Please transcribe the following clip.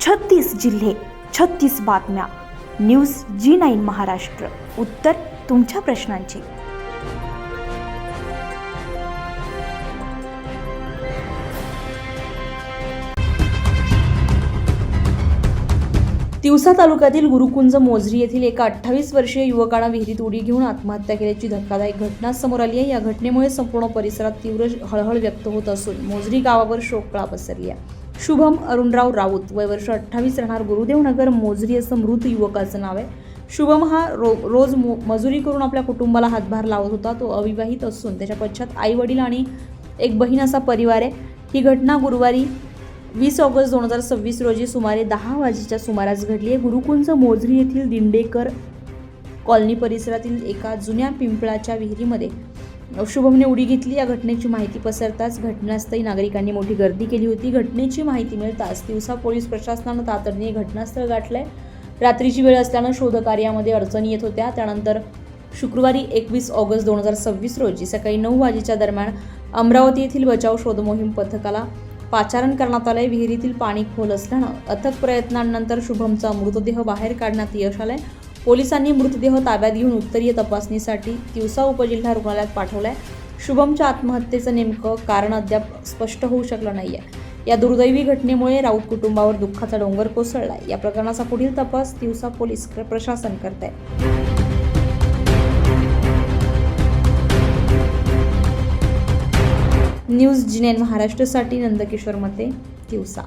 36 जिल्हे, 36 बातम्या. News G9 Maharashtra. उत्तर तुमच्या प्रश्नांची. तिवसा तालुक्यातील गुरुकुंज मोझरी येथील एका 28 वर्षीय युवकानं विहिरीत उडी घेऊन आत्महत्या केल्याची धक्कादायक घटना समोर आली आहे. या घटनेमुळे संपूर्ण परिसरात तीव्र हळहळ व्यक्त होत असून मोझरी गावावर शोककळा पसरली आहे. शुभम अरुणराव राऊत, वय वर्ष 28, राहणार गुरुदेवनगर मोझरी असं मृत युवकाचं नाव आहे. शुभम हा रोज मजुरी करून आपल्या कुटुंबाला हातभार लावत होता. तो अविवाहित असून त्याच्या पश्चात आई वडील आणि एक बहीण असा परिवार आहे. ही घटना गुरुवारी 20 ऑगस्ट 2026 रोजी सुमारे 10 वाजेच्या सुमारास घडली आहे. गुरुकुंज मोझरी येथील दिंडेकर कॉलनी परिसरातील एका जुन्या पिंपळाच्या विहिरीमध्ये शुभमने उडी घेतली. या घटनेची माहिती पसरताच घटनास्थळी नागरिकांनी मोठी गर्दी केली होती. घटनेची माहिती मिळताच तिवसा पोलीस प्रशासनानं तातडीने घटनास्थळ गाठलंय. रात्रीची वेळ असल्यानं शोधकार्यामध्ये अडचणी येत होत्या. त्यानंतर शुक्रवारी 21 ऑगस्ट 2026 रोजी सकाळी 9 वाजेच्या दरम्यान अमरावती येथील बचाव शोध मोहीम पथकाला पाचारण करण्यात आलंय. विहिरीतील पाणी खोल असल्यानं अथक प्रयत्नांनंतर शुभमचा मृतदेह बाहेर काढण्यात यश आलंय. पोलिसांनी मृतदेह ताब्यात घेऊन उत्तरीय तपासणीसाठी तिवसा उपजिल्हा रुग्णालयात पाठवलाय. शुभमच्या आत्महत्येचं नेमकं कारण अद्याप स्पष्ट होऊ शकलं नाहीये. या दुर्दैवी घटनेमुळे राऊत कुटुंबावर दुःखाचा डोंगर कोसळलाय. या प्रकरणाचा पुढील तपास तिवसा पोलीस प्रशासन करत आहे. न्यूज G9 महाराष्ट्रासाठी नंदकिशोर मते, तिवसा.